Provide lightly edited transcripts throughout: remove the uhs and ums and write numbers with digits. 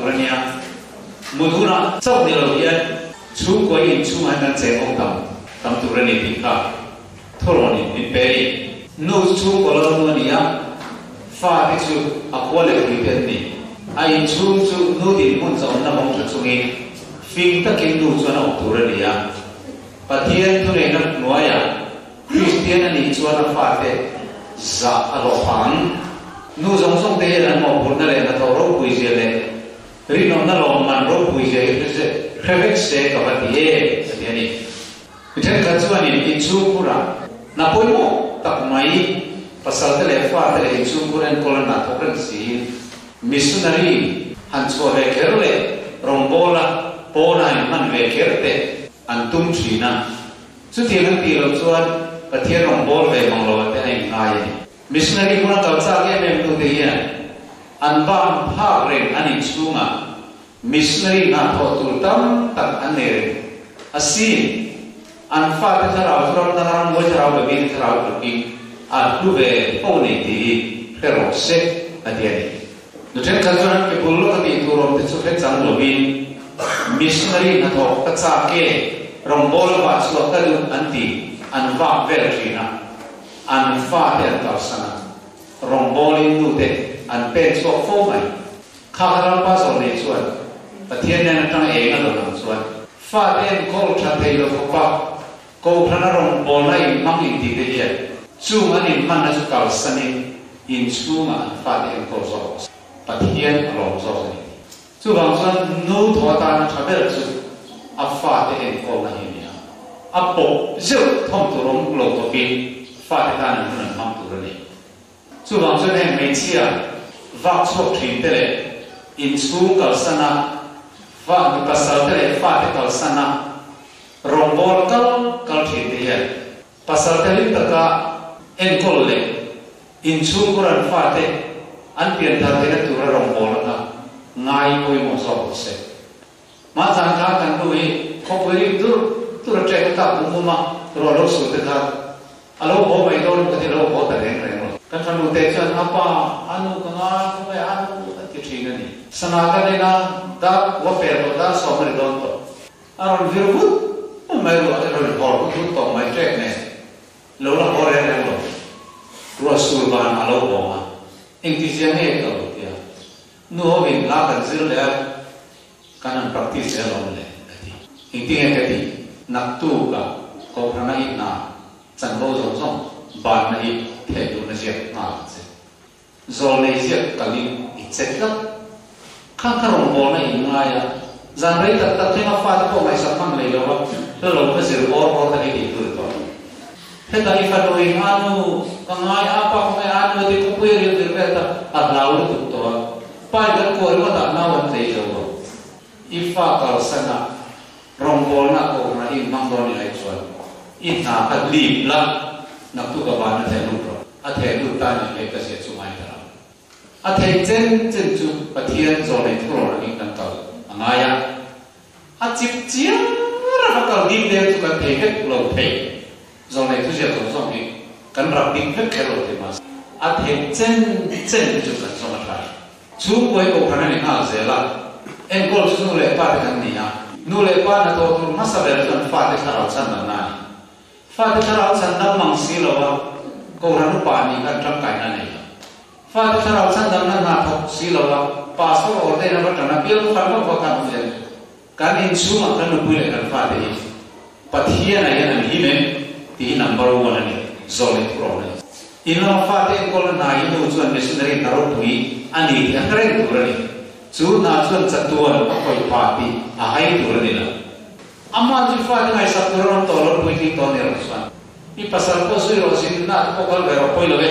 Turania Muduna Chok Nilovian Chu Koi Chu Hanan Cheng Tam Turani Pika Toroni in Peri No Chu Kolonia Fa Chu Aquale Ripetni I Chu No Di Munza on the Mount Chungi Fing Takin Nu Chana Turania Patian Turena Noya Christian and Ichuana Fate Za Alopang Nu Zong Song Day and Mopuna and Toro Puizele Rino Nalo Man Ro Puizele Perfect state of the air at the end. We take Katsuani in Chukura Napomo Takmai Pasatele Father in Chukur and Colonna Tokansi Missionary Hansore Kerle Rombola Pona and Manve Kerte and Tumchina Sutian Pilo Chuan Patian Rombolve Monglo and Nai Missionary Munataka came to the year and Bam Hagrin and Ichuma Missionary na Tultam tak Anere Asin and Father from the Ram was around the wind around the king at Duve Poniti Perose at the end. The Tenkazuran people look at the tour of the Sufet and Lovin Missionary na Tatsake Rombol Vatslotalu Anti and Va Vertrina and Father Tarsana Rombolin Nute and Penso Fomai Kakarampas on the Patian and Tana Egan Father called Chatelo Papa, go Pranarum Bola in Mami Didia, Suman in Manas Kalsani in Suma, Father and Kosos, Patian along Zosani. Subanson no Totana Tabelsu, a Father and Colahimia. A book, Zil, Tom to Rom, Lotobi, Father and Mamturani. Subanson and Metia, Vaxo Tintele, in Sum Kalsana. Fa pasal tele fa te kalsana rombol kal thite pasal tele taka enkolle inchum kuran fa te an pian tha te tura rombol ka ngai koi mo so se ma san ka kan lui khopuri tur tre ka umuma ro lo su te ka alo bo mai don ka te lo bo ta den re kan thanu te chan apa anu ka nga ko anu ki thina ni Sanaka na da wapero da somari donto. Aron virgut, mai lo aron bor to mai trek ne. Lo la bor ne lo. Rasul ban alo boma. Ingtizia ne ko dia. No vin la kan zil le kanan praktis le lo le. Ingtinga kati naktu ka ko prana ina chan lo zong zong ban na I the du na je na se. Zol ne je kalin itsetka Kakarong bola ingaya, zanrei tak tengah faham kau mai sapang lagi lawak, lalu mesir or tadi itu tu. Heta ifado anu, kangai apa kangai anu di kupuir yang terkata ablau itu tu. Pada kau itu tak nawan lagi lawak. Ifa kalau sana rombona kau na imam doni ajuan. Ina adlib lah, nak tu kawan ada lupa, ada lupa ni mereka sesuai dalam. Athei chen chu Pathian zone thro ni kan kal angaya a chip chia ra kal din de chu kan thei het lo thei zone thu je zo ni kan ra ding het khelo te mas athei chen chu kan so ma thai chu koi ko khana ni ha zela en kol chu le pa kan ni ya nu le pa na to tu ma sa ber kan fa te thara chan na na fa te thara chan na mang si lo wa ko ra nu pa ni kan tram kai na nei Fa thara san dam na thok silawa passport order na batana bil farma ko kan je kan in suma kan nu le kan fa de Pathian na yan hi me ti number 1 ani zole problem ino fa de ko na i nu chuan missionary taro tui ani ti akren turani chu na chuan chatuan ko koi party a hai turani la amma ji fa de mai sa turon to lo tui ti to ne ro san I pasal ko sui ro sin na ko kal vero koi lo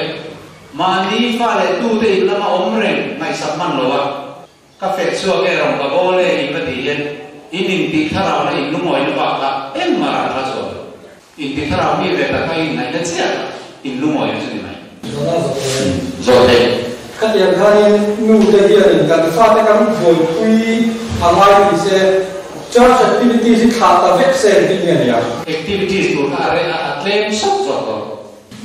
Mani fa le tu te lama omren mai samman lo wa ka fet suwa ke rong ka bole I pati yen inin ti tharau na inu moi no ba ka en mara tha so in ti tharau mi ve ta kai nai na chia inu moi so ni mai zo te ka ya thai nu te hi ni ka fa ta kam boi pui amai ti se church activities kha ta vek se ti ne ya activities ko ka re atlem sok zo to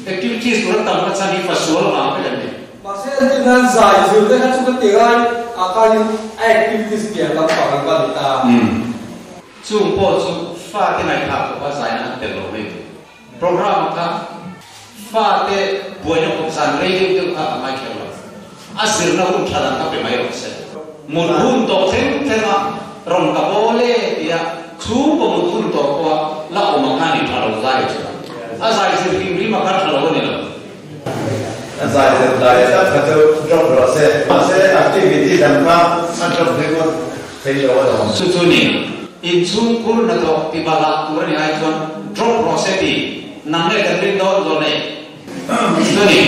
activities ko tam ka chani fasol ma pe ne Pasal dengan zai, sudah kan cukup tinggal akalin activities kia lang parang balita. Chung po chung fa te nai thak ko sai na te lo me program ka fa te buai no san radio te ka mai khelo asir na un thalan ka pe mai ro se mun hun to them thema rom ka bole dia chu ko mun hun to ko la o ma ngani thalo zai chu asai se ri ma ka thalo ni lo asai se dai sa ka to drop ro se activity dan ka drop de ko thei lo wa su chu ni in chung kur na to ti bala tur ni ai chon drop process ti nang le kan rin do do ne su ni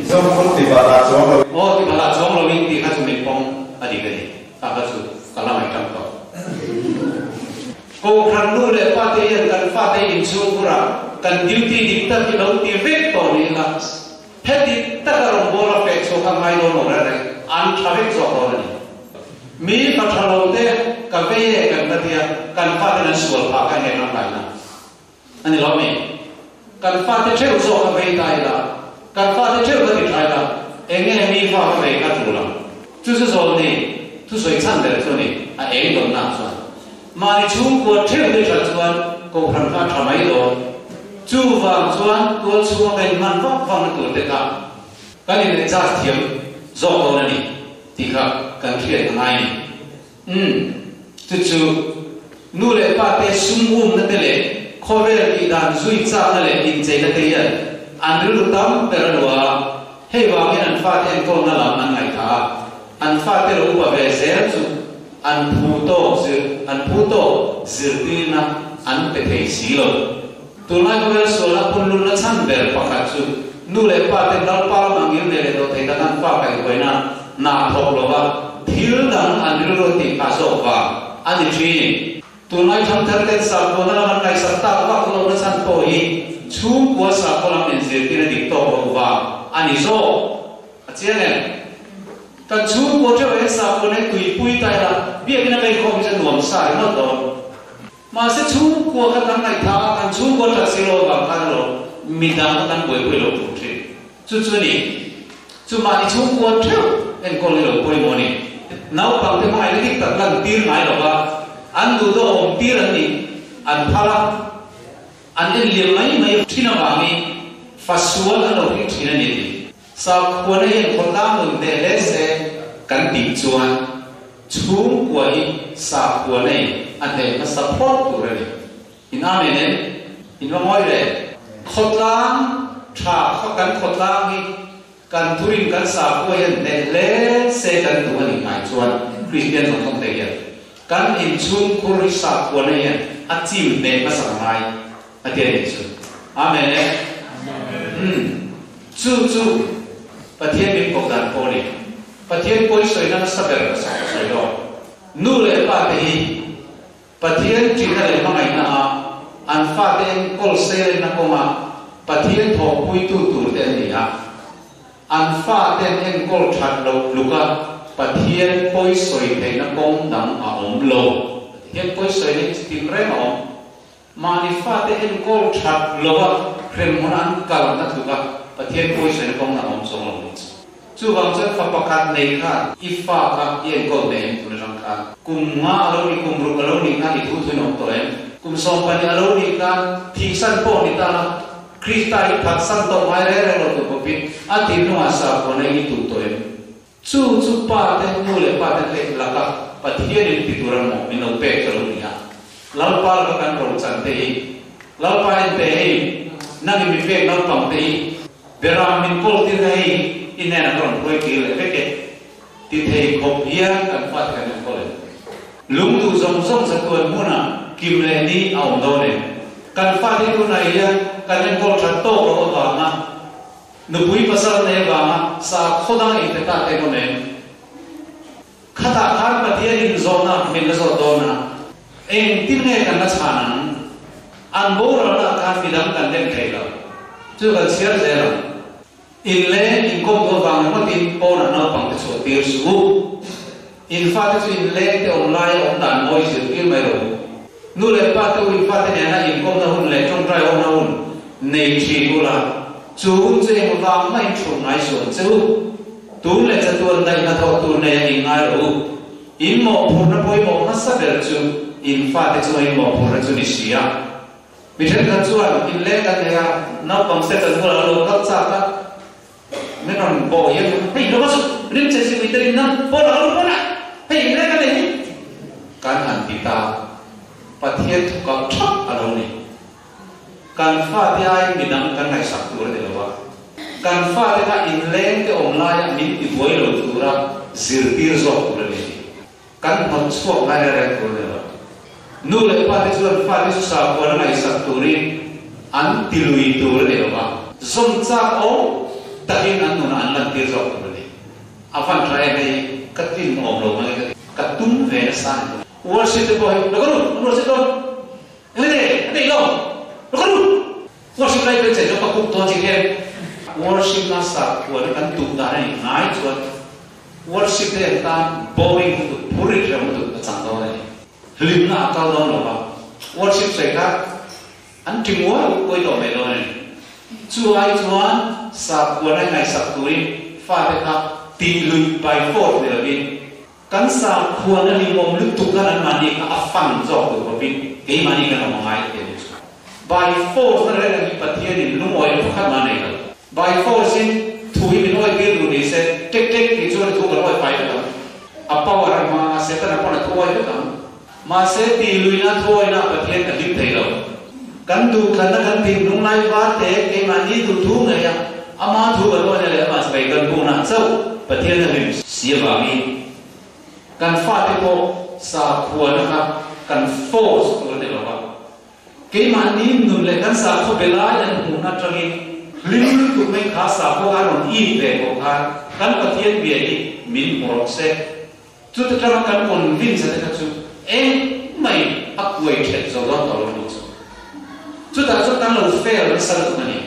so ko ti bala chong lo o ti bala chong lo wing ti ka chu min pong adi ga ni ta ka chu kala mai tam to ko khan nu le pa te yan kan fa te in chung kura kan duty dik ta ti lo ti vek to ni la he ti ta ka rom bo la pe so ka mai lo no ra re an tha vek so ko ni mi pa thalo te ka ve kan ta dia kan fa te na sual pa ka ne na kai na ani lo me kan fa te theu so ka ve tai la kan fa te theu ka ti thai la enge mi fa ka ve ka tu la tu su so ni tu soi chan de so ni a eng don na so ma ni chu ko theu de cha chuan ko phan ka tha mai lo chu wang chuan ko chu ka man va phang tu te ka ka ni ne cha thiam zo ko na ni ti kha kan thiet ngai chu nu le pa te sum na te le khovel ki dan zui cha na le in che na te ya an ru tam per lwa he wa nge an fa te ko na la an ngai tha an fa te ru pa ve zer chu an phu to zir ti na an pe te si lo tu na ko ver so la pun lu na chan ber pa kha chu nu le pa te dal pa ma ngi le do te ta an fa kai ko na thok lo ba thil dan an ru ti ka so wa an thi tunai tham thar te sa ko na man kai sa ta ba ko na san po hi chu ko sa ko la men se ti na dik to ko wa ani zo a chen ne ka chu ko che we sa ko ne tui pui tai la bia ki na kai ko mi sa nuam sa no do ma se chu ko ka kan nai tha kan chu ko ta se lo ba kan lo mi da kan boi boi lo pu thi chu ni chu ma ni chu ko theu en ko le lo poi mo ni nau pang te mai le dik tak lan tir ngai lo ba an du do om tir an ni an phala an en le mai thina ba mi fasual an lo ri thina ni sa ko na yen ko da mu de le se kan ti chuan chung ko hi sa ko nei an de ma support tu re in amen in wa moi le khotlang tha kho kan khotlang hi kan thurin kan sa ko yen de le se kan tu ani mai chuan Christian không thể hiện kan in chung kuri sa ko na yan a chim ne ma sa mai a te ni chu amen chu pathian bin ko dan ko ni pathian koi soi na sa ber sa soi do nu le pa te hi pathian chi na le ma ngai na an fa ten kol se le na ko ma pathian tho pui tu te ni a an fa ten en kol that lo luka pathian koi soi te na kong dang a om lo pathian koi soi ni tim re ma om ma ni fa te en kol that lo wa krem mon an kal na tu ka pathian koi soi na kong na om song lo chu wang chan fa pakat nei kha I fa ka yen ko ne tu na rang kha kum nga alo ni kum ru alo ni ka I thu thu no to em kum som pa ni alo ni ka thi san po ni ta na kristai phat san to mai re lo to ko pin a ti no asa ko nei ni tu to em chu pa te mu le pa te la ka pathian ni ti turam mo ni no pe ka lo ni ha lau pa ka kan ro chan te lau pa en te na mi pe lau pam te vera min kol ti nei in an ron poi ki le ve ke ti thei khop hia kan fa kan ko le lung tu zong sa tuan mu na kim le ni au do ne kan fa ti tu nai ya kan en kol tha to ro ba na nu pui pasal ne ba ma sa khodang I te ta te ko ne khata khan pathian in zona min la zo do na en tin ne kan na chana an bo ra na kan midam kan den thei lo chu kan share zero in le in kom do wang mo tin po na na pang te so tir su in fa te in le te online on dan moi se tir mai ro nu le pa te in fa te na in kom na hun le trong trai on na hun nei chi ko la chu che mo wang mai chu ngai so chu tu le cha tuan dai na tho tu ne in ngai ro in mo phur na poi mo na sa ber chu in fa te chu in mo phur chu ni sia mi then kan chu in le kan ya na pam se kan mo lo ka cha ka me non bo ye hey lo so rim che si mi te na bo lo bo na hey le ka le ni kan han ti ta pa thiet ka thak a lo ni kan fa ti ai mi dang kan ngai sak tu le lo wa kan fa te ka in leng te om la ya min ti boi lo tu ra zir tir zo tu le ni kan hot swak ngai re tu le wa nu le pa te chu fa te sa ko na ngai sak tu ri an ti lui tu le wa zom cha o takin an nu na an lan tir zo tu le afan trai nei ka tin om lo ngai ka tum ve sa worship the boy lo ko worship lo nei lo lo ko worship lai pe che jo ka ku to chi ke worship na sa ko kan tu da nei ngai chuan worship te ta boring tu puri ram tu chang do nei lim na ka lo lo ba worship sai ka an ting wo ko do me lo nei chu ai chuan sa ko na ngai sa tu ri fa te ka ti lui by force le bin kan sa ko na ni mom lu tu kan ma ni ka afan zo ko bin ke ma ni ka ma ngai te by force na re ni pathia ni lu moi ko khat ma nei by force in thui min oi ge ru ni se tek tek ki chu thu ka oi pai ka a power ma se ta na pa na thoi ka ma se ti lui na thoi na pathia ka dik thei lo kan du kan na kan tin nung lai wa te ke ma ni tu thu ngai ya ama thu ka lo ne le ma sai kan bu na chau pathia na lim sia ba mi kan fa te ko sa khua na ka kan force ko ne lo ba ke ma ni nun le kan sa kho bela yan hu na trangin lim tu mai kha sa ko a ron i ve ko kha kan pathian bia ni min morok se chu ta tra kan kon vin sa ta chu e mai akwai the zo lo to lo chu ta chu tan lo fail sa tu ni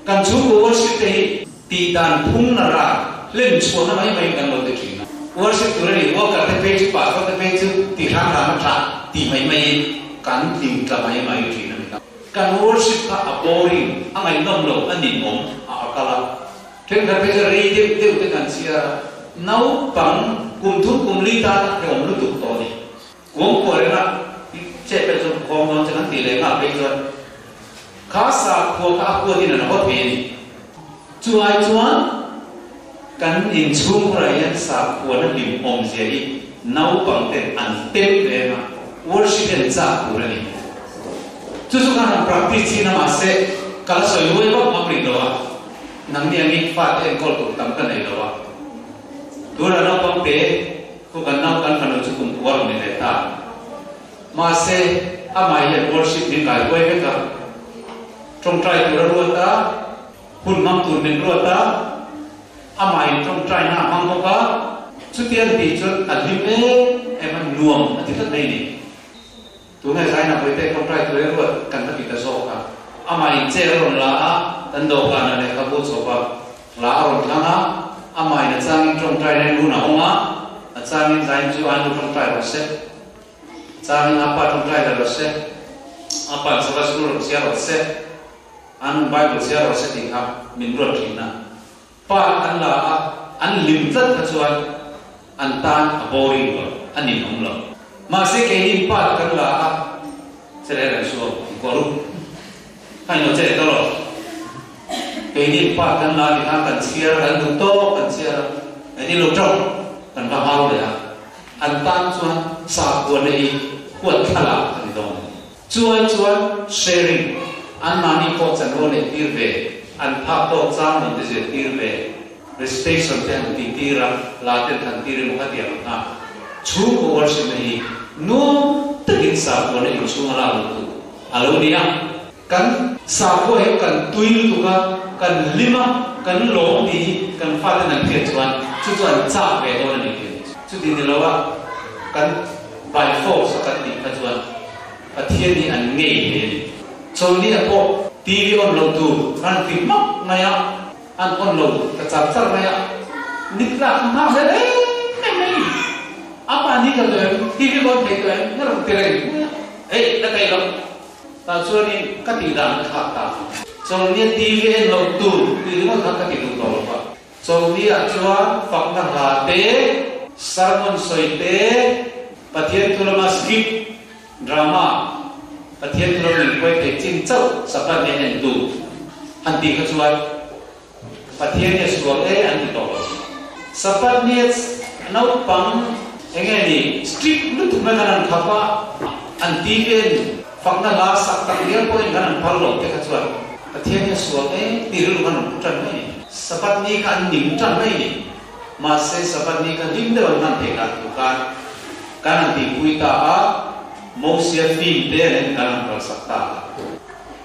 kan chu ko worship te ti dan phung na ra len chu na mai mai kan lo te kin worship tu ri wo ka te pe chu pa ko te pe chu ti thang ra ma tha ti mai mai kan ting ka mai mai kin kan worship ka boring angai nom lo anin mom akala theng ka pe ri de te kan sia nau pang kum thu kum li ta ke om lu tu to ni kum ko re na che pe chu ko non che kan ti le nga pe chu kha sa ko ka ko ni na ho pe ni chu ai chuan kan in chung ra yan sa ko na lim om sia i nau pang te an te pe na worship en cha ku ra ni chu kan practice na ma se kal soi loi ba ma pri lo wa nang ni ani fa te kol tu tam kan nei lo wa tu ra no pang te ku kan na kan kan chu kum war ni le ta ma se amai ya worship ni kai wei ke ka trong trai tu ra ru ta hun mang tu men ru ta amai trong trai na mang ko ka chu tian ti chu alim e man nuam ati ta nei ni tu ngai sai na poi te trong trai tu ra ru kan ta ti ta so ka amai che ron la tan do ka na le ka bu so pa la ron thanga amai na chang trong trai ne lu na onga a chang in zain chu an lu trong trai ro se chang apa trong trai ro se apa sa ba su ro sia ro se an bible sia ro se ti ha min ro thi na pa an la an lim zat ka chuan an tan a boring lo an ni om lo ma se ke ni pa kan la se le ran so ko ru hai no che to lo ke ni pa kan la ni ha kan sia ran tu to kan sia ani lo trong kan ba hao le an tan chuan sa ko nei kwat khala kan do chuan sharing an mani ko chan ro le tir ve an pha to chang mon de je tir ve station te an ti tira la te than tir mo ka dia na chu ko worship nei no takin sa ko nei chu la lu tu alo dia kan sa ko he kan tuin tu ka kan lima kan lo di kan fa te nan ke chuan chu chuan cha ve do ni ke chu din ni lo wa kan by force kan ti ka chuan pathian ni an ngei he chon ni a ko TV on lo tu kan ti mak maya an on lo ka chap char maya nikla ma he nei apa ni ka de TV on te ka na ro te re ei ta kai lo ta chuan ni ka ti dan kha ta chon ni TV en lo tu ti mo ka ti tu to ba châu ni à chúa phật năng hà tế sermon soi tế pathian tu lama skip drama pathian tu lama quay thể chinh châu sapat ne hen tu anti ka chuan pathian ne suang anti to sapat ne nau pang engeni strict lu tu ma kan khapa anti ken fakna la sak tak dia point kan phalo te ka chuan pathian ne suang tirul kan putan mai sapat ni kan nim tan mai ma se sapat ni kan dim de nan te ka tu kan anti puita a mosia film te nen kan ra sakta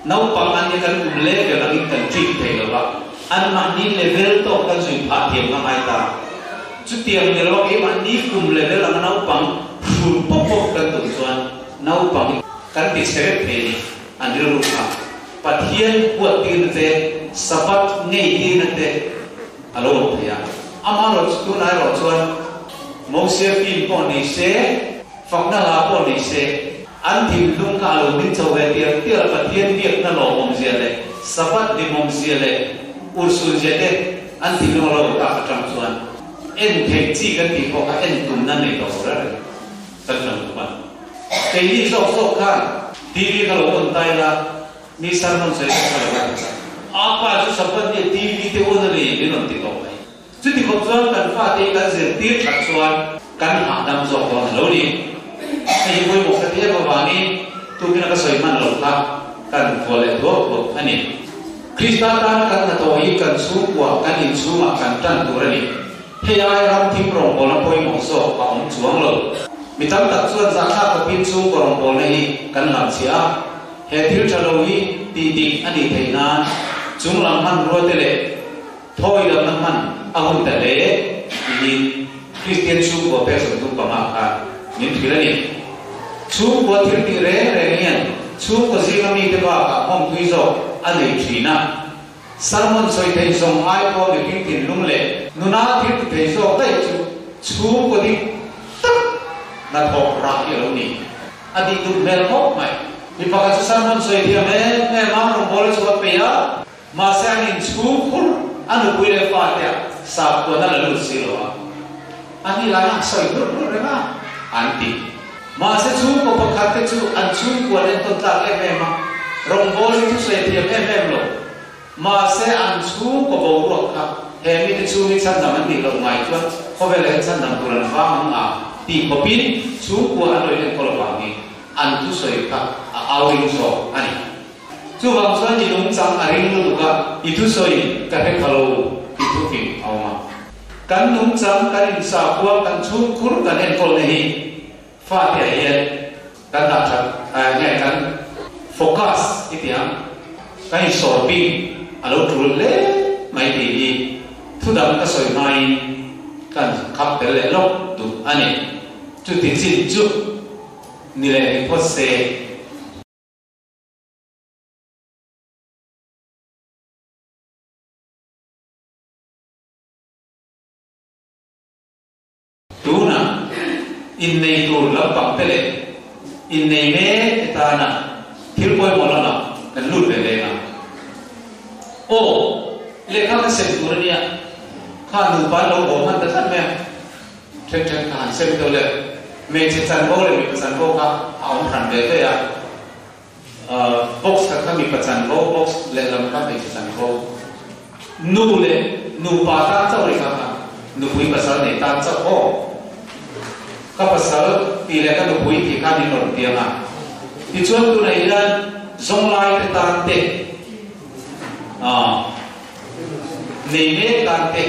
nau pang an kan umle ga lang kan trip te ga an ma ni level to kan zui pha thiam na mai ta chu tiam ne lo ke man ni kum level lang nau pang phul pop pop kan tu chuan nau pang kan ti seret te ni an ru kha pathian puat tin te sapat ngei tin te alo thia amaro chu na ro chuan mosia film po ni se fakna la po ni se an thim lung ka lo min chawe tia pathian biak na lo mom zia le sapat di mom zia le ursul zia de an thim lo ta khatang chuan en thek chi kan ti ko ka en tum na nei to ra tan tan ma ke ni sok sok khan tv ka lo on tai la ni sermon se ka lo apa chu sapat ni tv te on le ni non ti to mai chu ti ko chuan kan fa te kan zir ti khat chuan kan ha dam zo ko lo ni ai voi mo ka tia ba ni tu kina ka soi man lo ka kan vole do ko ani krista tan kan na to hi kan su wa kan in su ma kan tan tu ra ni he ai ram thi prong bo la poi mo so pa ong chuang lo mi tam tak chuan za kha ko pin su ko rong bo nei kan lam sia he thil thalo hi ti ti ani theina chung lam man ro te le thoi da man ahun ta le ni christian su ko pe so tu pa ma ka ni thilani chu ko thil ti re re nian chu ko zingami te ba ka hom thui zo ani thina sermon soi thei song ai ko le king tin lung le nuna thil ti thei zo tai chu ko di tak na thok ra ye lo ni adi tu mel hok mai ni pa ka sermon soi thia me ma rong bol chu pe ya ma sa ni chu khul anu pui le fa te sa ko na la lu si lo ani la na soi ru re ma anti ma se chu ko pa khat te chu an chu ko len to ta le me ma rong bol chu se thia me lo ma se an chu ko bo ro kha he mi te chu mi chan nam ni lo ngai chu ko ve le chan nam tu ran wa ma ti ko pin chu ko an lo le ko lo wa ni an tu soi ka a ring so ani chu wang chuan ni lung chang a ring lu ka I tu soi ka he khalo I tu ki awma kan lung chang kan in sa kwa kan chu khur kan en kol nei fa te ye kan da chat ngai kan focus itiam kai so pi alo tu le mai ti ni thu dam ka soi mai kan khap te le lok tu ani chu ti chin chu ni le po se tu na in nei tu la pang te le in nei me ta na thil poi mo la na kan lut le le na o le kha ka sem tu ria kha nu pa lo bo man ta tan me chen chen ka sem to le me che chan bo le mi chan bo ka aung than de te ya box ka mi pa chan bo box le lam ka me chan bo nu pa ta chau ri ka nu pui pa sal nei ta chau ho ka pasal ti le ka nu pui ti ka ni non tia na ti chuan tu nei lan zong lai te tan te nei me tan te